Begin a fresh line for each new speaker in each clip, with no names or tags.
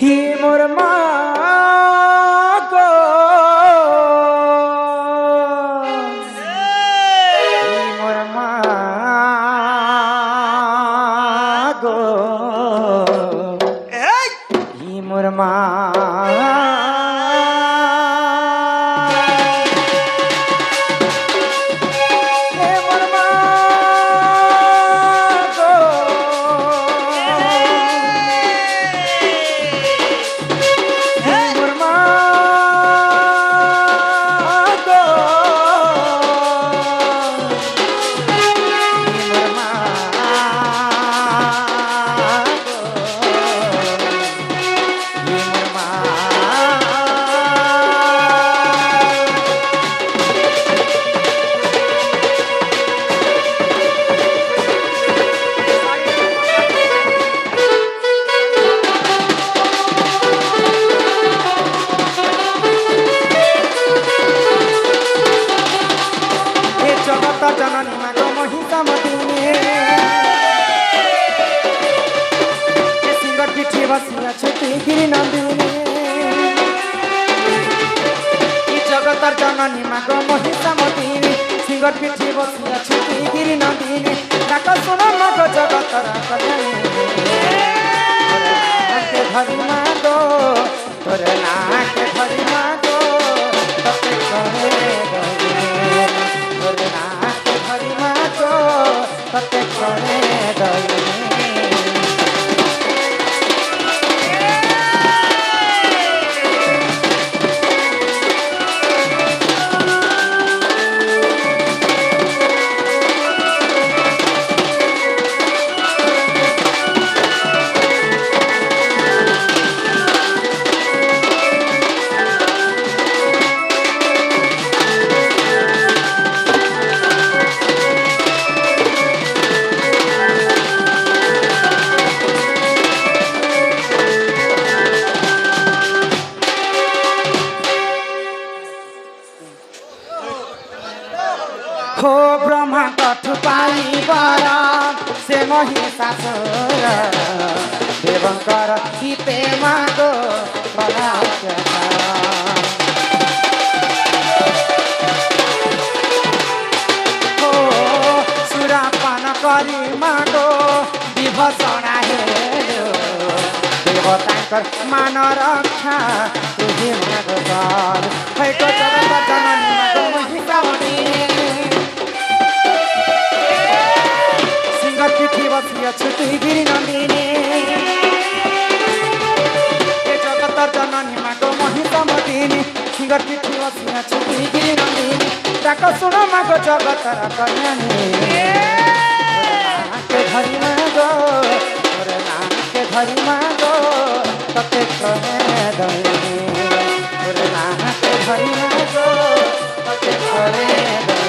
হি মোর মা গো হি মোর মা গো হি মোর মা জননী মা গো মহিষামতিনী সিংহর পিঠে বসিয়াছে তুই গিরি নন্দিনী জগতর জননী মা গো মহিষামতিনী সিংহর পিঠে বসিয়াছে তুই গিরি নন্দিনী ডাক শোনো মা গো জগতর কল্যাণী ধরি মা গো তোর নাকে ধরি মা গো তোকে করে তোর নাকে ধরি মা গো তোকে করে हो ब्रह्मा कठु पाइबर से महिषासुर देवंकर हिते मागो हो सुरापान करी मागो विभसणा हेलो देवतांकर मान रक्षा तुझे मागो कर हैको जगत जननी मागो महिषामती पिठी बसियाछ तुई गिरी नंदिनी जगतर जननी मा गो महिषामतिनी सिंगर पिठी बसियाछ तुई गिरी नंदिनी डाक सुनो मा गो जगतर कल्याणी के धरी मा गो तोर नाके धरी मा गो तते करे दई तोर नाके धरी मा गो तते करे दई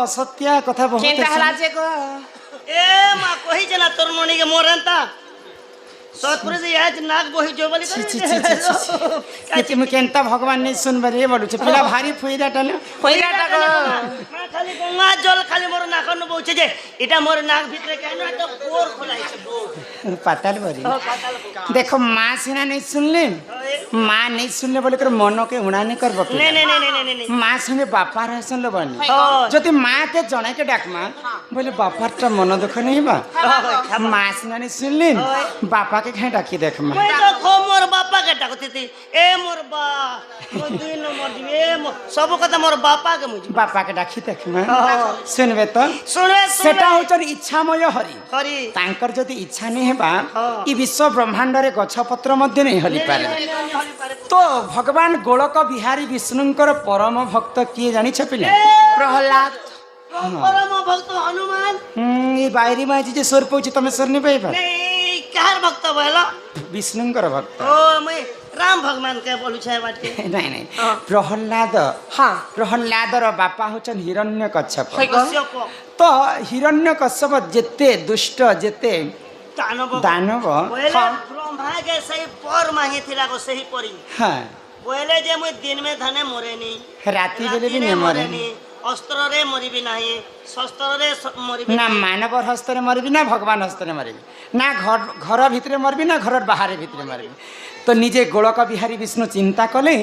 असत्या कथा बहुत
केनता हला जे गो ए मा कहि जना तोर मनी के मोरंता सतपुरे से आज नाक बोही जो बोली
ছি ছি ছি ছি ছি তুমি কেনতা ভগবান নেই শুনবার এ বলুছে পিলা ভারী ফুইরাটা না
কইরাটা গো
খালি গঙ্গা জল খালি মোর নাক ন বউছে যে এটা মোর নাক ভিতরে কেন একটা বোর খোলাইছে বোর
পাতাল বরি
পাতাল
দেখো মা সিনা নেই শুনলেন মা নেই শুনলে বলে করে মনকে উড়া নেই করব
নে নে নে নে নে নে
মা সঙ্গে বাপার শুনলে বনি
হ্যাঁ।
যদি মা কে জনাকে ডাকমা বলে বাপারটা মন দুঃখ নেই বা মা সিনা নেই শুনলেন বাপাকে খাই ডাকি দেখমা
मैं तो खो मोर बापा के डाकती थी ए मोर बा मोर दुई नंबर दी ए मोर सब কথা मोर बापा के मुझे
বাপাকে ডাকি দেখমা শুনবে তো
सुने
সেটা হচ্ছে ইচ্ছাময় হরি
हरी
তাঙ্কর যদি ইচ্ছা নেই হেবা
হ্যাঁ।
ই বিশ্ব ব্রহ্মাণ্ডরে গছপত্র মধ্যে নেই হলি পারে তো ভগবান গোলক বিহারী বিষ্ণুঙ্কর পরম ভক্ত কিয়ে জানিছ পিলে
প্রহ্লাদ
परम भक्त हनुमान
এই বাইরে মাঝি যে স্বর পৌঁছে তুমি স্বর নি পাইবা
नहीं कार भक्त भला
বিষ্ণুঙ্কর ভক্ত
ओ मैं राम भगवान के बोलू छे बाटे
নাই নাই
হ্যাঁ।
প্রহ্লাদ
হ্যাঁ
প্রহ্লাদর বাপা হচ্ছেন হিরণ্য কচ্ছপ
কই গো
कश्यप
তো হিরণ্য কশ্যপ যেতে দুষ্ট যেতে
दानव
দানব
बोले ब्रह्मा के सही पर मांगे थिला को सही परी
হ্যাঁ
बोले जे मुई दिन में धने मरेनी
রাতি বেলে বি
रातिरे
নেমরে
मरेनी अस्त्र रे मरिबी नाही शस्त्र रे मरिबी
না মানবর হস্তরে মরবি না ভগবান হস্তরে মরবি না ঘর ভিতরে মরবি না ঘরের বাহারে ভিতরে মরবি তো নিজে গোলক বিহারী বিষ্ণু চিন্তা কলে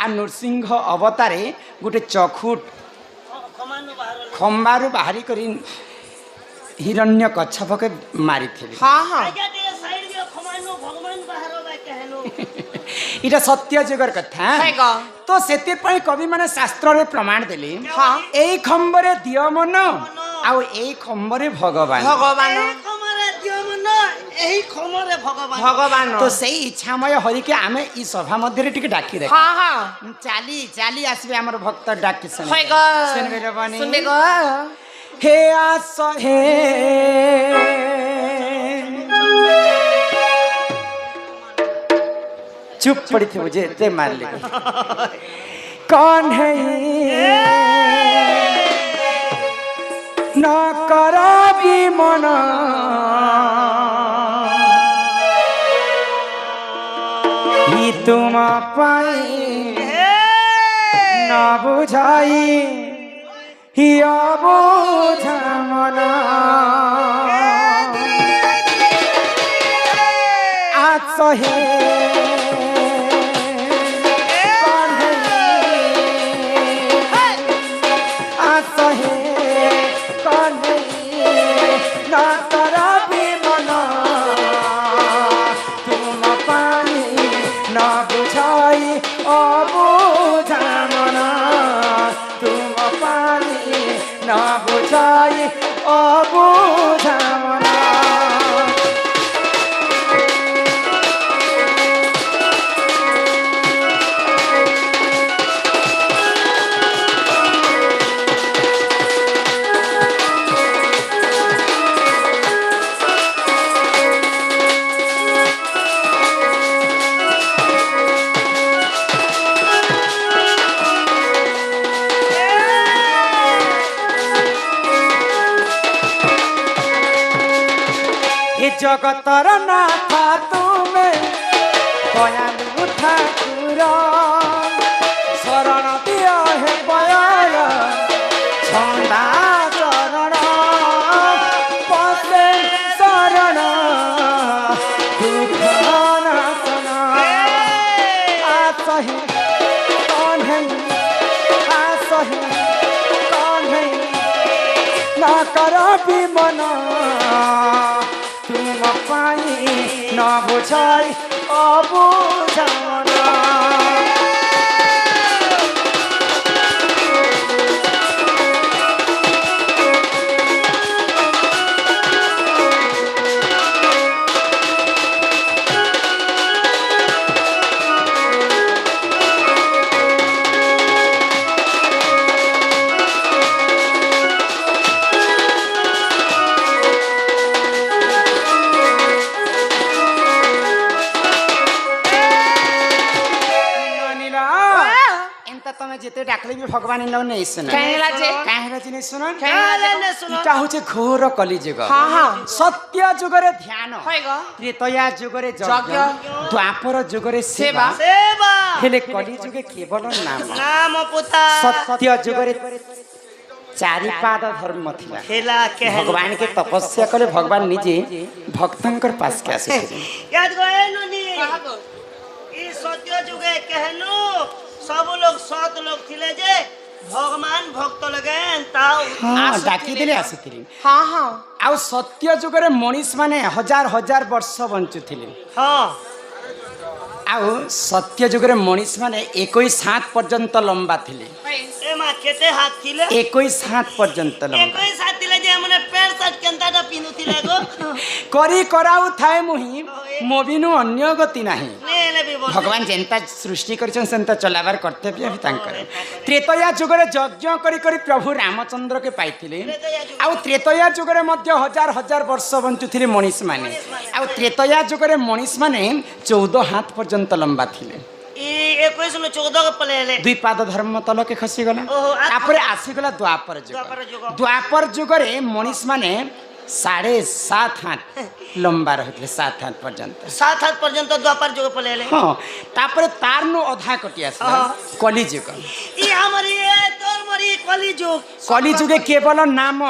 আর নৃসিংহ অবতারে গোটে চখুট
कमानु बाहर
খম্বারু বাহারি করি হিরণ্য কচ্ছপকে মারিথিলে
হ্যাঁ হ্যাঁ
आगे दे साइड दियो कमानु भगवान बाहर बा कहनु
এটা সত্য যুগর কথা
কই গো
তো সেতিপাই কবি মানে শাস্ত্রে প্রমাণ দেলে
হ্যাঁ
এই খম্বরে দিয় মন আউ এই খম্বরে ভগবান
ভগবান
ए कमरे दियो मन एही खमरे भगवान
ভগবান
তো সেই ইচ্ছাময় হরিকে আমি এই সভা মধ্যে টিকে ডাকি দেখ
হ্যাঁ হ্যাঁ
চালি চালি আসবে আমার ভক্ত ডাকি
কই গো
শুনবে রে বাণী।
শুনবে গো
হে আস হে চুপ পড়িথিব যে তে মারলি কন হে ন করবি মন ই তুমা পাই না বুঝাই হিয়া বোঝা মনা আছহে আছহে কনে না করবি মনা তুম পানি না বুঝাই অবুঝা মনা তুম পানি না বুঝাই অবুঝা মনা জগতর নাথ তুমি দয়ালু ঠাকুর শরণ দিয় হে বয়াল ছন্দা চরণ পশে শরণ দুঃখ নাশন আসহি কণ্ঠে আসহি কণ্ঠে না করবি মন তুম পাই ন বুঝাই অবুঝা মনা যেতে ডাকলে বি ভগবান ইন নেই শুন
কাহিলা যে
কাহিলা জিনিস শুন
কাহিলা শুন
এটা হচ্ছে ঘোর কলিযুগ
হ্যাঁ হ্যাঁ
সত্য যুগরে ধ্যান
হয় গো
ত্রেতয়া যুগরে যজ্ঞ
যজ্ঞ,
দ্বাপর যুগরে সেবা
সেবা,
সেবা
হেলে কলিযুগে কেবল নাম
নাম পুতা
সত্য যুগরে চারিপাদ ধর্ম ଥିଲା
খেলা কেহলা
ভগবান কে তপস্যা কলে ভগবান নিজে ভক্তঙ্কর পাশ কে আসিছিলেন
याद गए नुनी
কাহাগো
ई सत्य जुगे कहनु सब लोग सत लोग थिले जे भगवान भक्त लगे ताऊ
ହଁ ଡାକି ଦେଲେ ଆସିଥିଲେ
ହଁ ହଁ
ଆଉ ସତ୍ୟ ଯୁଗରେ ମଣିଷ ମାନେ ହଜାର ହଜାର ବର୍ଷ ବଞ୍ଚୁଥିଲେ
हां
ଆଉ ସତ୍ୟ ଯୁଗରେ ମଣିଷ ମାନେ 21 ହାତ ପର୍ଯ୍ୟନ୍ତ ଲମ୍ବା ଥିଲେ
ए मा केते हाथ थिले
21 हात ପର୍ଯ୍ୟନ୍ତ ଲମ୍ବା
एकई साथ थिले जे हमने पैर शर्ट केंताटा पिनु थिले गो
କରି କରାଉ ଥାଏ ମୁହିଁ ମୋବିନୁ ଅନ୍ୟ ଗତି ନାହିଁ
ने ले भी बोल
ଭଗବାନ ଯେନ୍ତା ସୃଷ୍ଟି କରିଛନ୍ତି ସେନ୍ତା ଚଲାବାର କର୍ତ୍ତବ୍ୟ ବି ତାଙ୍କର ତ୍ରେତୟା ଯୁଗରେ ଯଜ୍ଞ କରି କରି ପ୍ରଭୁ ରାମଚନ୍ଦ୍ରକେ ପାଇଥିଲେ ଆଉ ତ୍ରେତୟା ଯୁଗରେ ମଧ୍ୟ ହଜାର ହଜାର ବର୍ଷ ବଞ୍ଚୁଥିଲେ ମଣିଷ ମାନେ ଆଉ ତ୍ରେତୟା ଯୁଗରେ ମଣିଷ ମାନେ 14 ହାତ ପର୍ଯ୍ୟନ୍ତ ଲମ୍ବା ଥିଲେ
ई 21 नु 14 के पलेले
ଦୁଇ ପାଦ ଧର୍ମ ତଲକେ ଖସିଗଲା
ଓହୋ,
ତାପରେ ଆସିଗଲା ଦ୍ୱାପର
ଦ୍ୱାପର ଯୁଗ।
ଯୁଗ ଦ୍ୱାପର ଯୁଗରେ ମଣିଷ ମାନେ 7.5 ହାତ ଲମ୍ବା ରହିଥିଲେ 7 ହାତ ପର୍ଯ୍ୟନ୍ତ
7 हाथ पर्यंत द्वापर जुग पलेले
ହଁ ତାପରେ ତାରନୁ ଅଧା କଟି ଆସିଲା
ହଁ।
କଲିଯୁଗ
ई हमरी ए तोर मरी कली जुग
କଲିଯୁগে କେବଳ ନାମ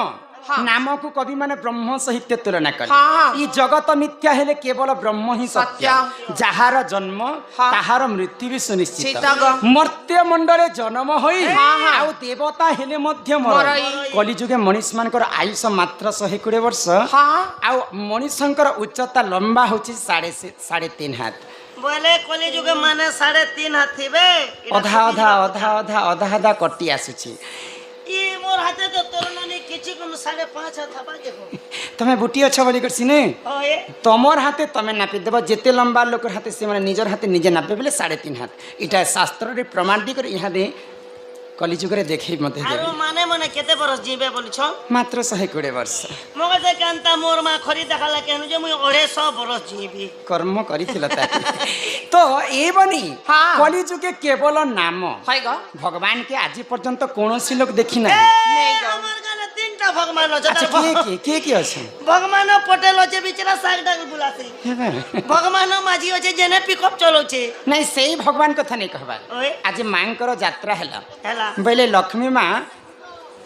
ନାମକୁ କବି ମାନେ ବ୍ରହ୍ମ ସହିତ ତୁଳନା କଲେ
ହଁ, ହଁ।
ଇ ଜଗତ ମିଥ୍ୟା ହେଲେ କେବଳ ବ୍ରହ୍ମ ହିଁ ସତ୍ୟ
ସତ୍ୟ।
ଯାହାର ଜନ୍ମ
ହଁ।
ତାହାର ମୃତ୍ୟୁ ବି ସୁନିଶ୍ଚିତ
ଚିତଗ।
ମର୍ତ୍ତ୍ୟ ମଣ୍ଡଳରେ ଜନ୍ମ ହୋଇ
ହଁ, ହଁ।
ଆଉ ଦେବତା ହେଲେ ମଧ୍ୟ ମରଇ
ମରଇ।
କଲିଯୁଗେ ମଣିଷ ମାନଙ୍କର ଆୟୁଷ ମାତ୍ର 120 ବର୍ଷ
ହଁ
ଆଉ ମଣିଷଙ୍କର ଉଚ୍ଚତା ଲମ୍ବା ହଉଛି 3.5 ହାତ
बोले कली जुग माने 3.5 हाथ थिबे
ଅଧା ଅଧା ଅଧା ଅଧା ଅଧା ଅଧା କଟି ଆସୁଛି
ई मोर हाथे तो तोर ननी किछि को 5.5 हाथ थाबा देखो
ତମେ ବୁଟି ଅଛ ବୋଲି କରି ସିନେ
ओ ए
ତମର ହାତେ ତମେ ନାପି ଦେବ ଯେତେ ଲମ୍ବା ଲୋକର ହାତେ ସେମାନେ ନିଜର ହାତେ ନିଜେ नापे बोले 3.5 हाथ इटा शास्त्ରରେ प्रमाण दी कर यहाँ दे कलिजुगरे देखै मते
आरो
देबे
माने माने केते बरस जीवे बोली छ
मात्र 120 वर्ष
मगे से कांता मोर मा खरी देखाला केनु जे मुई 250 बरस जीवी
कर्म करिथिल ता तो ए बनी
हाँ।
कलिजुगे केवल नाम
হয় গো
भगवान के आज पर्यंत कोनोसी लोक देखि ना
নেই গো
हमर गाने तीनटा भगवान
अच्छा
छ
के अछि
भगवान पटेल होचे बिचरा साग डाल बुलाते भगवान माझी होचे जेने पिकअप चलोचे
नहीं सेही भगवान कथा नहीं कहबा
ओए
आज मांकर यात्रा हला
हैला
बोले लक्ष्मी माँ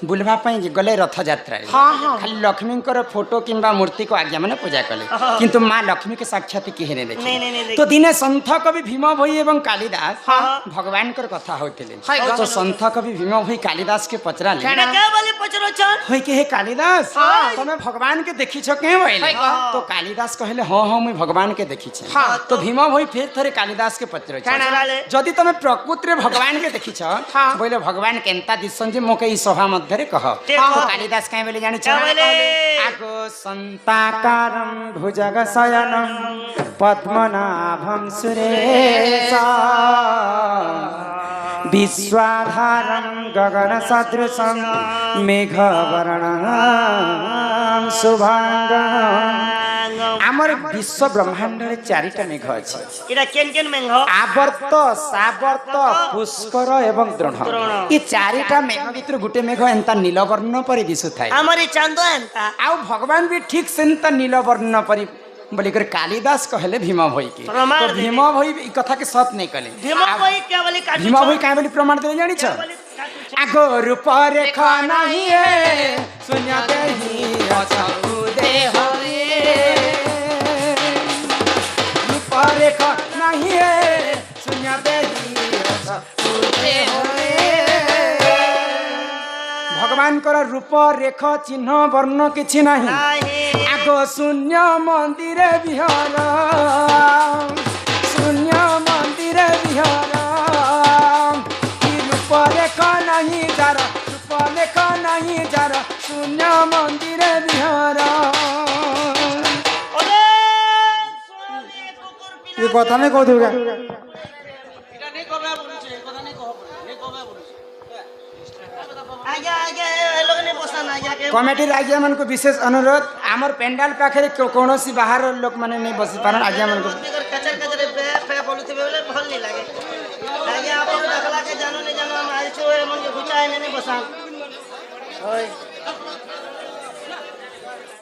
बुलवा गले रथ यात्रा
हाँ, हाँ।
खाली लक्ष्मी फोटो किंबा मूर्ति को आज्ञा मैंने पूजा कले किंतु माँ लक्ष्मी के साक्षात किए नहीं
नहीं, नहीं,
देखे
नहीं
तो दिने सन्थ कवि भीम भोई एवं कालिदास
हाँ।
भगवान कर कथा होते
हाय गो।
तो सन्थ कवि भीम भोई कालिदास के पचरा
ना क्या बोले पचरो छन
होई के हे कालिदास
हाँ।
तुम्हें भगवान के देखी छो के बोले
हाय गो।
तो कालिदास कहले हाँ हाँ मुई भगवान के देखी छे
हाँ।
तो भीम भोई फिर थरे कालिदास के पचरो
कानाले।
जदि तमे प्रकृति रे भगवान के देखी छो
हाँ।
बोले भगवान केनता दिसन जे मोके ई सभा मध्य रे कह
हाँ।
तो कालिदास काहे बोले जानि छ
क्या बोले?
आगो संताकारं भुजग शयनं पद्मनाभं सुरेशा विश्वाधारं गगन सदृशं मेघवर्णं शुभांगं आमर विश्व ब्रह्मांड रे चारिटा मेघ अछि
इरा केन केन मेंघ
आवर्त सावर्त पुष्कर एवं द्रोण
द्रोण।
ये चारिटा मेघ भितर गुटे मेघ एंता नीलवर्ण परि दिसु थाए
हमारी चांदो एंता
आउ भगवान भी ठीक सेंता नीलवर्ण परि बोली कर कालिदास कहले भीम भोई के
प्रमाण
तो
देले।
भीम भोई ई कथा के सत नहीं कले
भीमा कोई क्या बोली काटू
भीम भोई काहे बोली प्रमाण दे जानि छ आगो रूप रेखा नहीं है शून्य देही अछौ देह रूप रेखा नहीं है शून्य देही अछौ देह भगवान कर रूप रेख चिन्ह वर्ण किछि नहीं
नहीं
आगो शून्य मंदिर विहार शून्य मंदिर विहार ई रूप रेख नहीं जार रूप रेख नहीं जार शून्य मंदिर विहार
ओरे सोनी कुकुर पिला
ये कथा नहीं कह दूगा
এটা নেই কবে বলছে কথা নেই কহ নেই কবে বলছে आगे आगे ए लोग ने बसा ना आगे
कमिटी राज्य मन को विशेष अनुरोध आमर पेंडाल पाखे कौनसी बाहर लोक माने नहीं बसी पारन राज्य मन को
स्पीकर कचर कचर बे फे बोलुथिबे बोले भल नहीं लागे आगे आप देखला के जानो नहीं जानो हम आइछ চাই নেনে বসাং
ওই